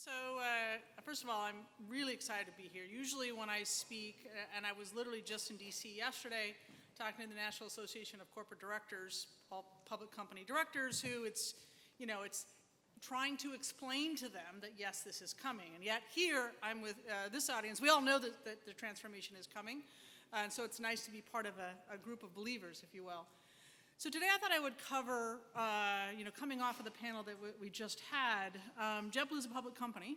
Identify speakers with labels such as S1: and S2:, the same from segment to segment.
S1: So first of all, I'm really excited to be here. Usually when I speak, and I was literally just in DC yesterday talking to the National Association of Corporate Directors, all public company directors, who it's trying to explain to them that yes, this is coming. And yet here I'm with this audience. We all know that the transformation is coming. And so it's nice to be part of a group of believers, if you will. So today I thought I would cover, coming off of the panel that we just had, JetBlue is a public company.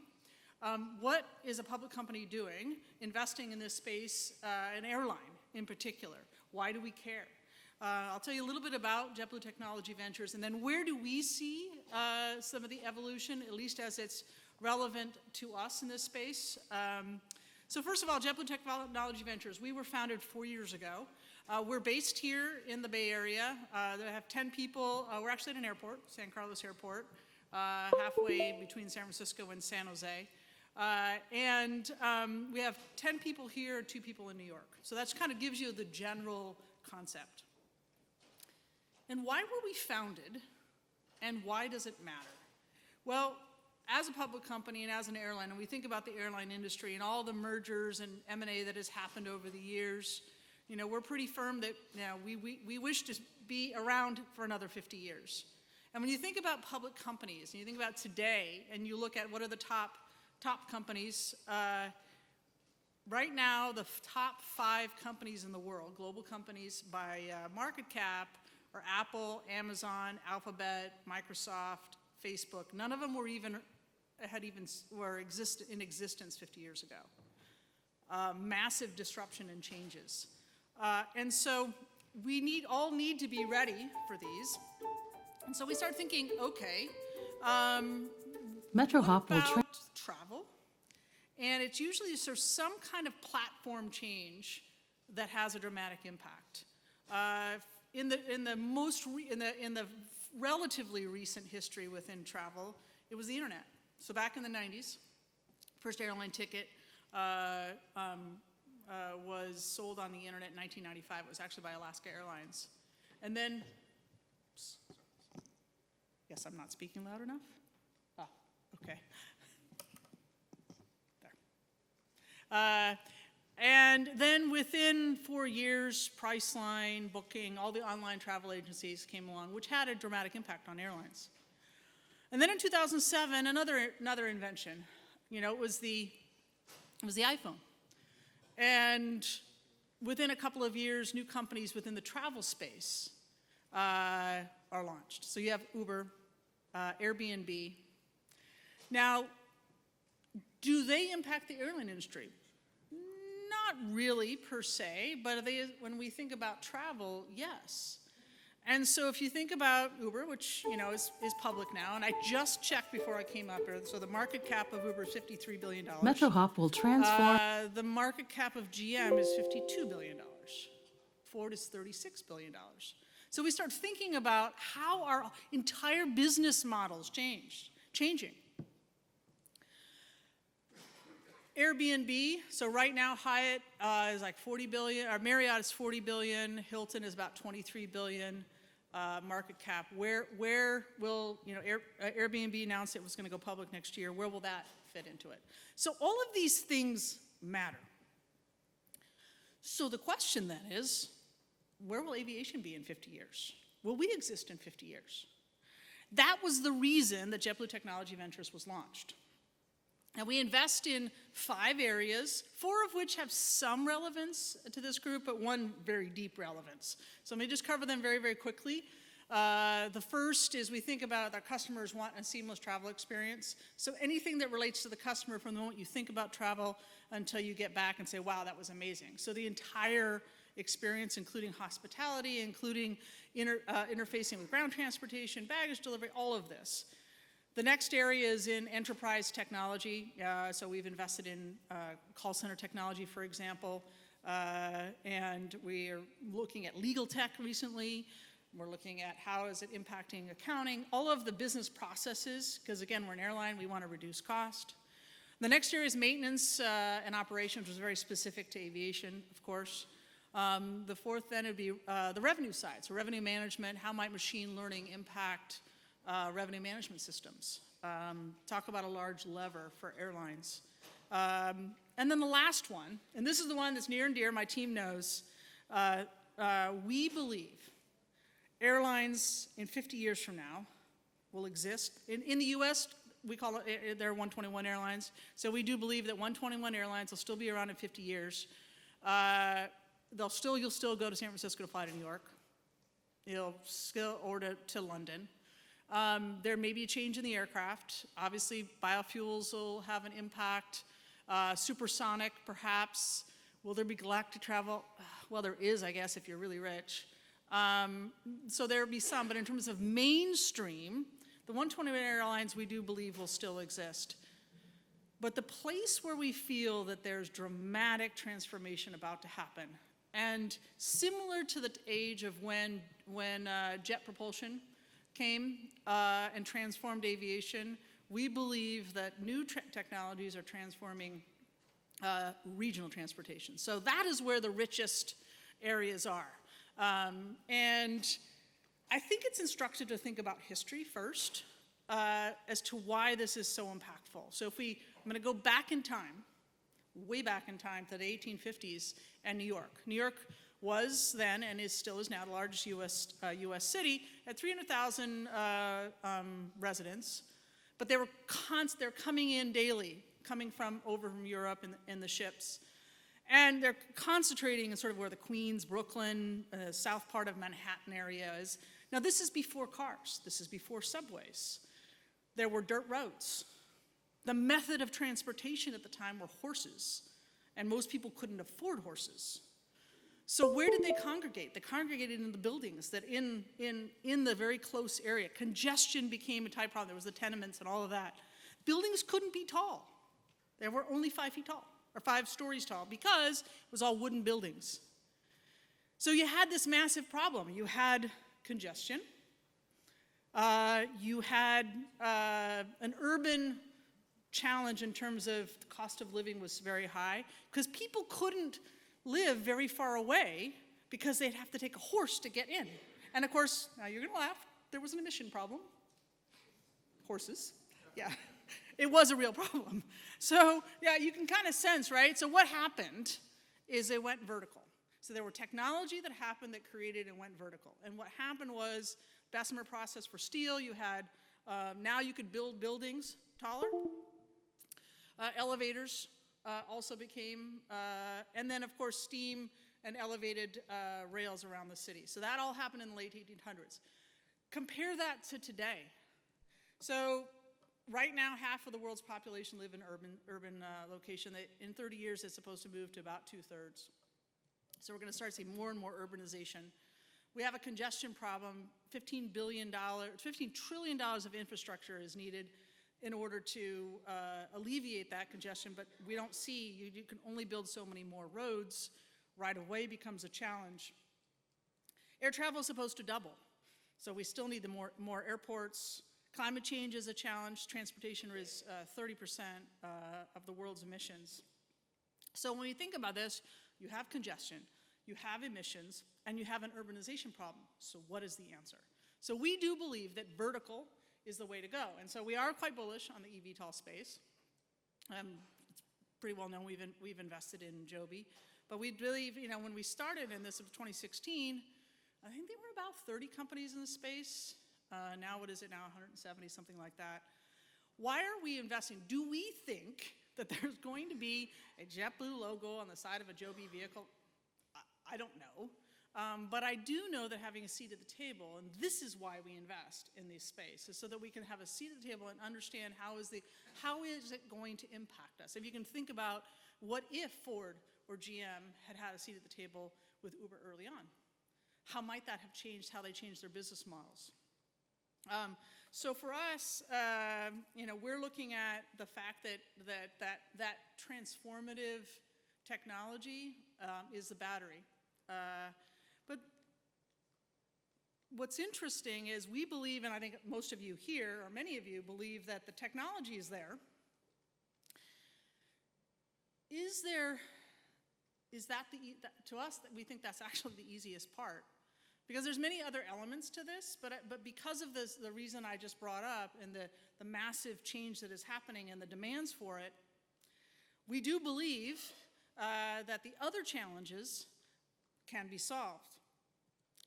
S1: What is a public company doing, investing in this space, an airline in particular? Why do we care? I'll tell you a little bit about JetBlue Technology Ventures, and then where do we see some of the evolution, at least as it's relevant to us in this space. So first of all, JetBlue Technology Ventures, we were founded 4 years ago. We're based here in the Bay Area. I have 10 people. We're actually at an airport, San Carlos Airport, halfway between San Francisco and San Jose. We have 10 people here and 2 people in New York. So that kind of gives you the general concept. And why were we founded, and why does it matter? Well, as a public company and as an airline, and we think about the airline industry and all the mergers and M&A that has happened over the years, we're pretty firm that we wish to be around for another 50 years. And when you think about public companies, and you think about today, and you look at what are the top companies, right now the top 5 companies in the world, global companies by market cap, are Apple, Amazon, Alphabet, Microsoft, Facebook. None of them were in existence 50 years ago. Massive disruption and changes. And so we all need to be ready for these. And so we start thinking, okay,
S2: Metro Hop will
S1: travel? And it's usually some kind of platform change that has a dramatic impact. In the relatively recent history within travel, it was the internet. So back in the 90s, first airline ticket was sold on the internet in 1995. It was actually by Alaska Airlines. And then, yes, I'm not speaking loud enough? Oh, okay. There. And then within 4 years, Priceline, Booking, all the online travel agencies came along, which had a dramatic impact on airlines. And then in 2007, another invention. It was the iPhone. And within a couple of years, new companies within the travel space are launched. So you have Uber, Airbnb. Now, do they impact the airline industry? Not really per se, but when we think about travel, yes. And so if you think about Uber, which is public now, and I just checked before I came up here, so the market cap of Uber is $53 billion.
S2: Metro Hop will transform.
S1: The market cap of GM is $52 billion. Ford is $36 billion. So we start thinking about how our entire business models changing. Airbnb, so right now Hyatt is like 40 billion, or Marriott is 40 billion, Hilton is about 23 billion market cap. Where will, Airbnb announced it was going to go public next year. Where will that fit into it? So all of these things matter. So the question then is, where will aviation be in 50 years? Will we exist in 50 years? That was the reason that JetBlue Technology Ventures was launched. And we invest in 5 areas, 4 of which have some relevance to this group, but 1 very deep relevance. So let me just cover them very, very quickly. The first is we think about our customers want a seamless travel experience. So anything that relates to the customer from the moment you think about travel until you get back and say, wow, that was amazing. So the entire experience, including hospitality, including interfacing with ground transportation, baggage delivery, all of this. The next area is in enterprise technology. So we've invested in call center technology, for example, and we are looking at legal tech recently. We're looking at how is it impacting accounting, all of the business processes, because again, we're an airline, we want to reduce cost. The next area is maintenance and operations, which is very specific to aviation, of course. The fourth then would be the revenue side. So revenue management, how might machine learning impact revenue management systems? Talk about a large lever for airlines. And then the last one, and this is the one that's near and dear, my team knows, we believe airlines in 50 years from now will exist. In the US, we call it, they're 121 airlines. So we do believe that 121 airlines will still be around in 50 years. You'll still go to San Francisco to fly to New York. You'll still order to London. There may be a change in the aircraft. Obviously, biofuels will have an impact. Supersonic, perhaps. Will there be galactic travel? Well, there is, I guess, if you're really rich. So there will be some, but in terms of mainstream, the 121 airlines we do believe will still exist. But the place where we feel that there's dramatic transformation about to happen, and similar to the age of when jet propulsion came and transformed aviation, we believe that new technologies are transforming regional transportation. So that is where the richest areas are. And I think it's instructive to think about history first as to why this is so impactful. So I'm going to go back in time, way back in time to the 1850s and New York. New York was then and still is now the largest U.S. city at 300,000 residents, but they're coming in daily, coming over from Europe in the ships. And they're concentrating in sort of where the Queens, Brooklyn, south part of Manhattan area is. Now, this is before cars. This is before subways. There were dirt roads. The method of transportation at the time were horses, and most people couldn't afford horses. So where did they congregate? They congregated in the buildings that in the very close area. Congestion became a type problem. There was the tenements and all of that. Buildings couldn't be tall. They were only 5 feet tall, or 5 stories tall, because it was all wooden buildings. So you had this massive problem. You had congestion. You had an urban challenge in terms of the cost of living was very high, because people couldn't live very far away because they'd have to take a horse to get in. And of course, now you're going to laugh, there was an emission problem. Horses, yeah. It was a real problem. So, yeah, you can kind of sense, right? So what happened is it went vertical. So there were technology that happened that created and went vertical. And what happened was Bessemer process for steel. You had, now you could build buildings taller. Elevators also became, and then of course steam and elevated rails around the city. So that all happened in the late 1800s. Compare that to today. So right now, half of the world's population live in urban location. In 30 years, it's supposed to move to about 2/3. So we're going to start seeing more and more urbanization. We have a congestion problem. $15 trillion of infrastructure is needed in order to alleviate that congestion, but we don't see, you can only build so many more roads. Right of way becomes a challenge. Air travel is supposed to double, so we still need more airports. Climate change is a challenge. Transportation is 30% of the world's emissions. So when you think about this, you have congestion, you have emissions, and you have an urbanization problem. So what is the answer? So we do believe that vertical is the way to go. And so we are quite bullish on the eVTOL space. It's pretty well known we've invested in Joby. But we believe, when we started in this of 2016, I think there were about 30 companies in the space. Now, what is it now, 170, something like that. Why are we investing? Do we think that there's going to be a JetBlue logo on the side of a Joby vehicle? I don't know. But I do know that having a seat at the table, and this is why we invest in this space, is so that we can have a seat at the table and understand how is it going to impact us. If you can think about what if Ford or GM had a seat at the table with Uber early on, how might that have changed how they changed their business models? So for us, we're looking at the fact that transformative technology is the battery. But what's interesting is we believe, and I think most of you here, or many of you, believe that the technology is there. To us, we think that's actually the easiest part. Because there's many other elements to this, but because of this, the reason I just brought up and the massive change that is happening and the demands for it, we do believe that the other challenges can be solved.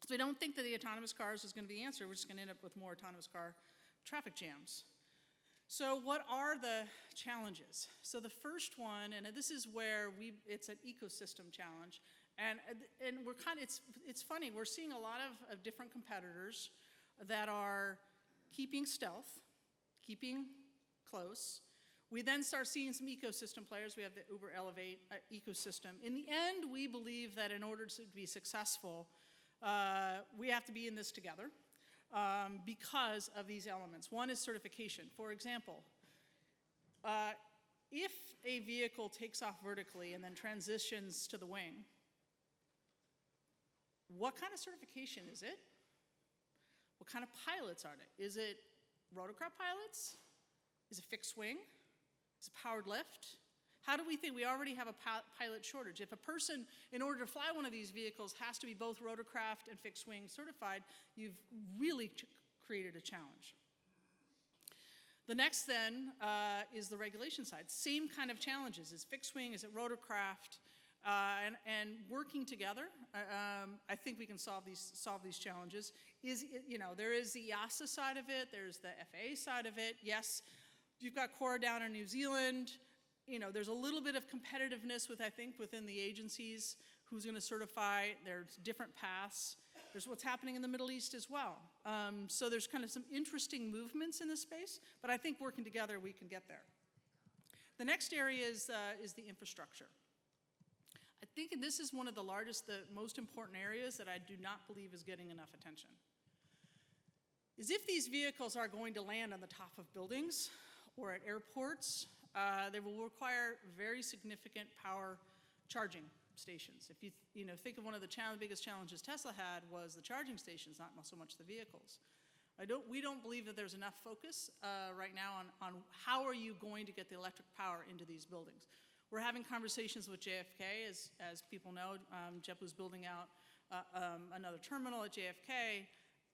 S1: So we don't think that the autonomous cars is going to be the answer. We're just going to end up with more autonomous car traffic jams. So what are the challenges? So the first one, and this is where it's an ecosystem challenge, and we're it's funny, we're seeing a lot of different competitors that are keeping stealth, keeping close. We then start seeing some ecosystem players. We have the Uber Elevate ecosystem. In the end, we believe that in order to be successful, we have to be in this together because of these elements. One is certification. For example, if a vehicle takes off vertically and then transitions to the wing, what kind of certification is it? What kind of pilots are they? Is it rotorcraft pilots? Is it fixed wing? Is it powered lift? How do we think? We already have a pilot shortage. If a person, in order to fly one of these vehicles, has to be both rotorcraft and fixed wing certified, you've really created a challenge. The next then is the regulation side. Same kind of challenges. Is fixed wing, is it rotorcraft? And working together, I think we can solve these challenges. There is the EASA side of it, there's the FAA side of it. Yes, you've got Cora down in New Zealand. There's a little bit of competitiveness within the agencies, who's going to certify. There's different paths. There's what's happening in the Middle East as well. So there's kind of some interesting movements in this space, but I think working together we can get there. The next area is the infrastructure. I think this is one of the most important areas that I do not believe is getting enough attention. Is if these vehicles are going to land on the top of buildings or at airports, they will require very significant power charging stations. If you think of one of the biggest challenges Tesla had was the charging stations, not so much the vehicles. We don't believe that there's enough focus right now on how are you going to get the electric power into these buildings. We're having conversations with JFK, as people know. JetBlue's building out another terminal at JFK,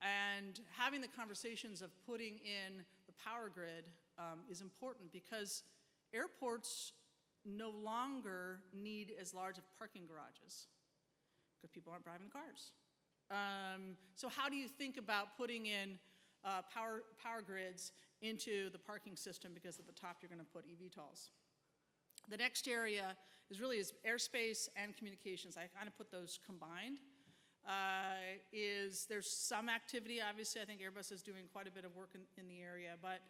S1: and having the conversations of putting in the power grid is important because airports no longer need as large of parking garages because people aren't driving cars. So how do you think about putting in power grids into the parking system, because at the top you're going to put eVTOLs? The next area is airspace and communications. I kind of put those combined. There's some activity, obviously. I think Airbus is doing quite a bit of work in the area, but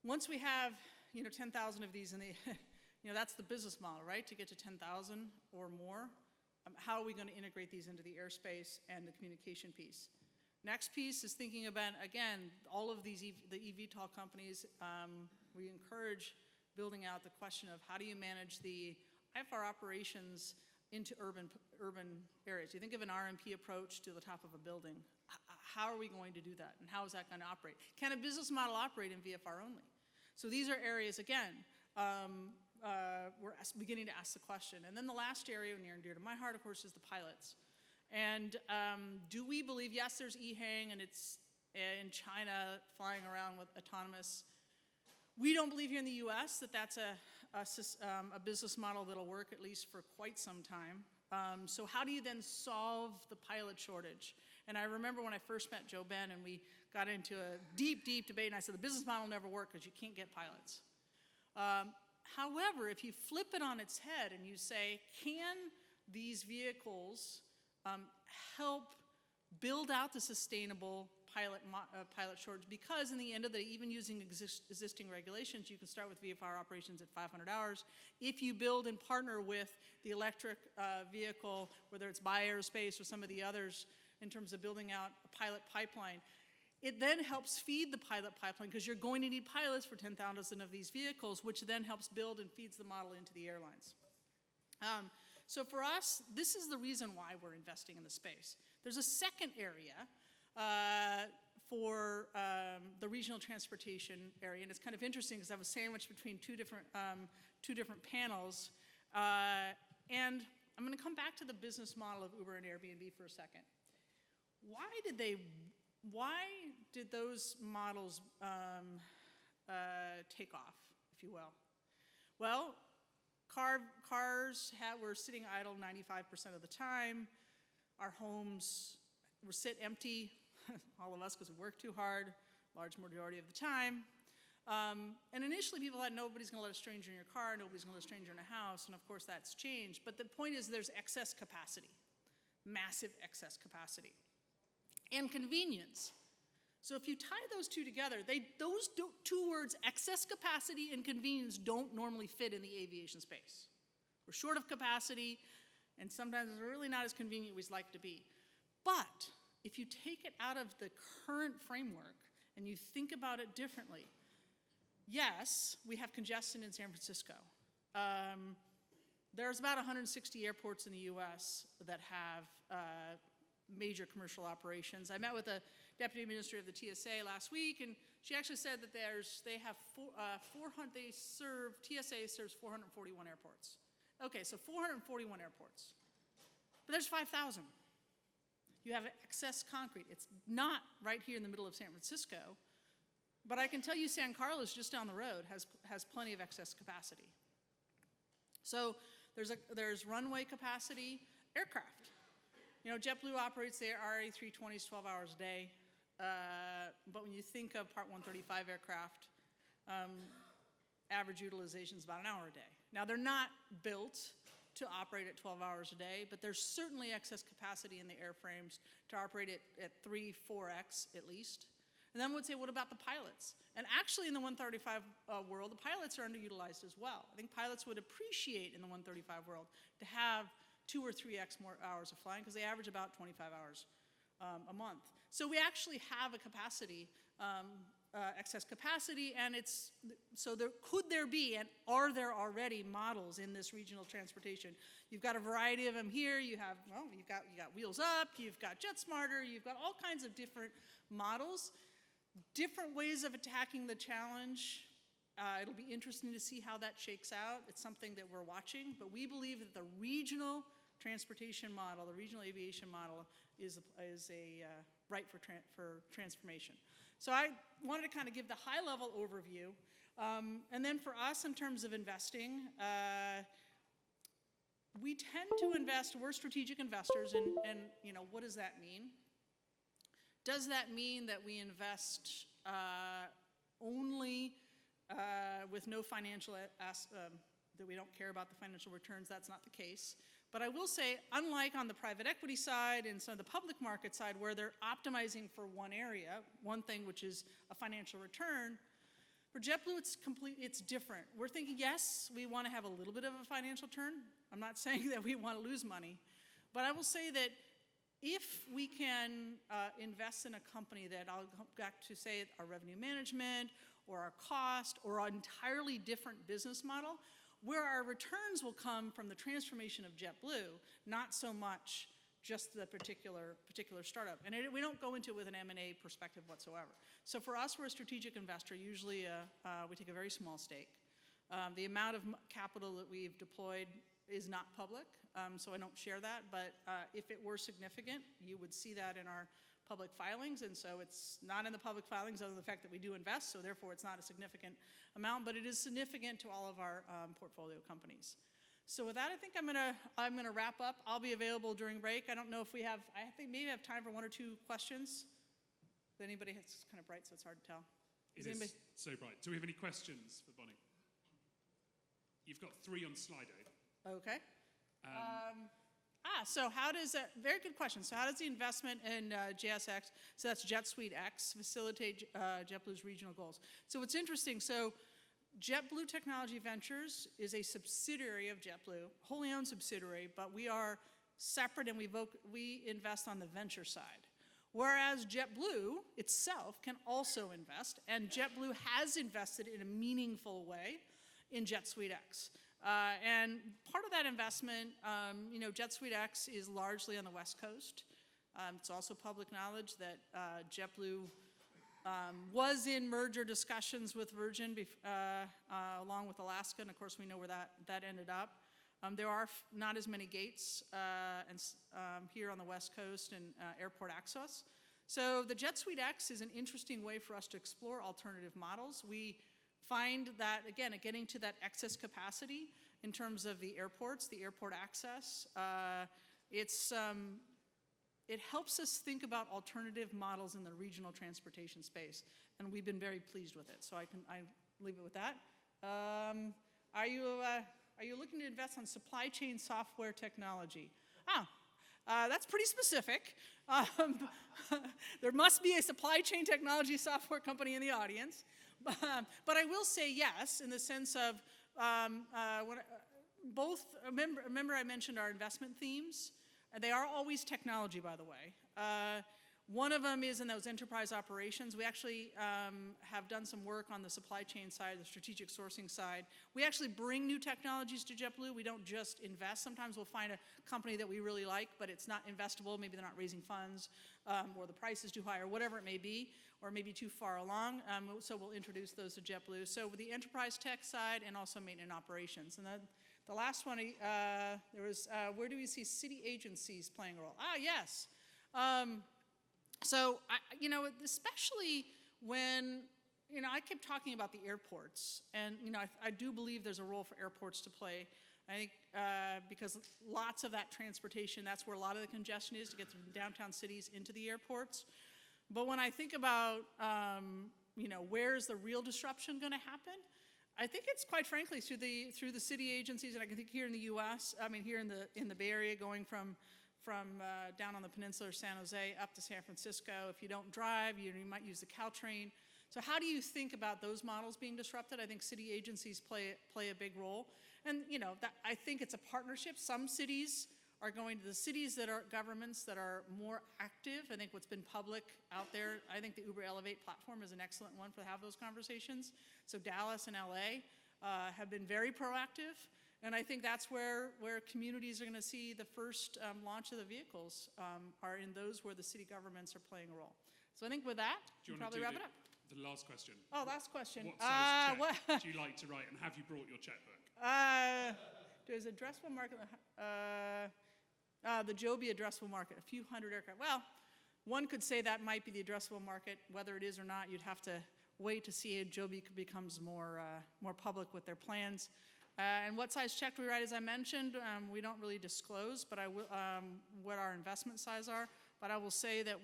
S1: once we have 10,000 of these in the, that's the business model, right? To get to 10,000 or more, how are we going to integrate these into the airspace and the communication piece? Next piece is thinking about, again, all of these the eVTOL companies. We encourage building out the question of how do you manage the IFR operations into urban areas. You think of an RMP approach to the top of a building. How are we going to do that, and how is that going to operate? Can a business model operate in VFR only? So these are areas, again, we're beginning to ask the question. And then the last area, near and dear to my heart, of course, is the pilots. And do we believe, yes, there's EHang, and it's in China flying around with autonomous. We don't believe here in the US that that's a business model that'll work at least for quite some time. So how do you then solve the pilot shortage? And I remember when I first met Joe Ben and we got into a deep, deep debate, and I said the business model will never work because you can't get pilots. However, if you flip it on its head and you say, can these vehicles help build out the sustainable pilot shortage? Because in the end of the day, even using existing regulations, you can start with VFR operations at 500 hours. If you build and partner with the electric vehicle, whether it's BioAerospace or some of the others, in terms of building out a pilot pipeline, it then helps feed the pilot pipeline because you're going to need pilots for 10,000 of these vehicles, which then helps build and feeds the model into the airlines. So for us, this is the reason why we're investing in the space. There's a second area for the regional transportation area, and it's kind of interesting because I was sandwiched between two different panels, and I'm going to come back to the business model of Uber and Airbnb for a second. why did those models take off, if you will? Well, cars were sitting idle 95% of the time. Our homes were sit empty, all of us, because we worked too hard, large majority of the time. And initially people thought nobody's going to let a stranger in your car, nobody's going to let a stranger in a house, and of course that's changed. But the point is there's excess capacity, massive excess capacity. And convenience. So if you tie those two together, those two words, excess capacity and convenience, don't normally fit in the aviation space. We're short of capacity, and sometimes it's really not as convenient as we'd like to be. But if you take it out of the current framework and you think about it differently, yes, we have congestion in San Francisco. There's about 160 airports in the US that have major commercial operations. I met with a deputy administrator of the TSA last week, and she actually said that TSA serves 441 airports. Okay, so 441 airports. But there's 5,000. You have excess concrete. It's not right here in the middle of San Francisco, but I can tell you San Carlos, just down the road, has plenty of excess capacity. So there's runway capacity, aircraft. You know, JetBlue operates their RA320s 12 hours a day, but when you think of Part 135 aircraft, average utilization is about an hour a day. Now, they're not built to operate at 12 hours a day, but there's certainly excess capacity in the airframes to operate at 3, 4x at least. And then we'd say, what about the pilots? And actually in the 135 world, the pilots are underutilized as well. I think pilots would appreciate in the 135 world to have 2 or 3x more hours of flying, because they average about 25 hours a month. So we actually have a capacity, excess capacity, and could there be, and are there already models in this regional transportation? You've got a variety of them here. You got Wheels Up, you've got JetSmarter, you've got all kinds of different models, different ways of attacking the challenge. It'll be interesting to see how that shakes out. It's something that we're watching, but we believe that the regional transportation model, the regional aviation model, is right for transformation. So I wanted to kind of give the high-level overview, and then for us in terms of investing, we tend to invest. We're strategic investors, and you know, what does that mean? Does that mean that we invest only with no financial that we don't care about the financial returns? That's not the case. But I will say, unlike on the private equity side and some of the public market side, where they're optimizing for one area, one thing, which is a financial return, for JetBlue, it's different. We're thinking, yes, we want to have a little bit of a financial return. I'm not saying that we want to lose money, but I will say that if we can invest in a company that I'll go back to say our revenue management or our cost or an entirely different business model, where our returns will come from the transformation of JetBlue, not so much just the particular startup. And we don't go into it with an M&A perspective whatsoever. So for us, we're a strategic investor. Usually we take a very small stake. The amount of capital that we've deployed is not public, so I don't share that. But if it were significant, you would see that in our public filings, and so it's not in the public filings other than the fact that we do invest, so therefore it's not a significant amount, but it is significant to all of our portfolio companies. So with that, I think I'm gonna wrap up. I'll be available during break. I don't know if I think maybe I have time for 1 or 2 questions. If anybody, it's kind of bright, so it's hard to tell.
S3: It is so bright. Do we have any questions for Bonny? You've got 3 on Slido.
S1: Okay. So how does that, very good question. So how does the investment in JSX, so that's Jet Suite X, facilitate JetBlue's regional goals? So what's interesting, so JetBlue Technology Ventures is a subsidiary of JetBlue, wholly owned subsidiary, but we are separate and we invest on the venture side. Whereas JetBlue itself can also invest, and JetBlue has invested in a meaningful way in Jet Suite X. And part of that investment, you know, Jet Suite X is largely on the West Coast. It's also public knowledge that JetBlue was in merger discussions with Virgin along with Alaska, and of course we know where that ended up. There are not as many gates here on the West Coast and airport access. So the Jet Suite X is an interesting way for us to explore alternative models. We find that, again, getting to that excess capacity in terms of the airports, the airport access, it helps us think about alternative models in the regional transportation space, and we've been very pleased with it. So I leave it with that. Are you looking to invest on supply chain software technology? That's pretty specific. There must be a supply chain technology software company in the audience. But I will say yes, in the sense of remember I mentioned our investment themes? They are always technology, by the way. One of them is in those enterprise operations. We actually have done some work on the supply chain side, the strategic sourcing side. We actually bring new technologies to JetBlue. We don't just invest. Sometimes we'll find a company that we really like, but it's not investable. Maybe they're not raising funds, or the price is too high, or whatever it may be, or maybe too far along. So we'll introduce those to JetBlue. So with the enterprise tech side and also maintenance operations. And then the last one, there was, where do we see city agencies playing a role? Yes. So, especially when, I kept talking about the airports, and, I do believe there's a role for airports to play. I think because lots of that transportation, that's where a lot of the congestion is to get from downtown cities into the airports. But when I think about, where's the real disruption going to happen? I think it's quite frankly through the city agencies, and I can think here in the U.S., here in the Bay Area, going from down on the peninsula or San Jose up to San Francisco. If you don't drive, you might use the Caltrain. So how do you think about those models being disrupted? I think city agencies play a big role. And, I think it's a partnership. Some cities are going to the cities that are governments that are more active. I think what's been public out there, I think the Uber Elevate platform is an excellent one to have those conversations. So Dallas and LA have been very proactive. And I think that's where communities are going to see the first launch of the vehicles are in those where the city governments are playing a role. So I think with that, we'll probably wrap it up.
S3: The last question.
S1: Oh, last question.
S3: What size check do you like to write, and have you brought your checkbook?
S1: There's addressable market, the Joby addressable market, a few hundred aircraft. Well, one could say that might be the addressable market. Whether it is or not, you'd have to wait to see if Joby becomes more public with their plans. And what size check do we write, as I mentioned, we don't really disclose, but what our investment size are. But I will say that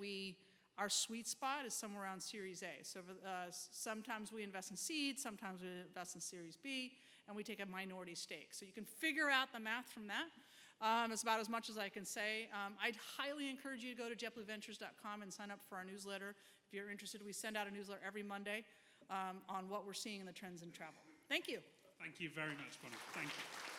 S1: our sweet spot is somewhere around Series A. So sometimes we invest in seed, sometimes we invest in Series B, and we take a minority stake. So you can figure out the math from that. It's about as much as I can say. I'd highly encourage you to go to JetBlueVentures.com and sign up for our newsletter. If you're interested, we send out a newsletter every Monday on what we're seeing in the trends in travel. Thank you.
S3: Thank you very much, Bonny. Thank you.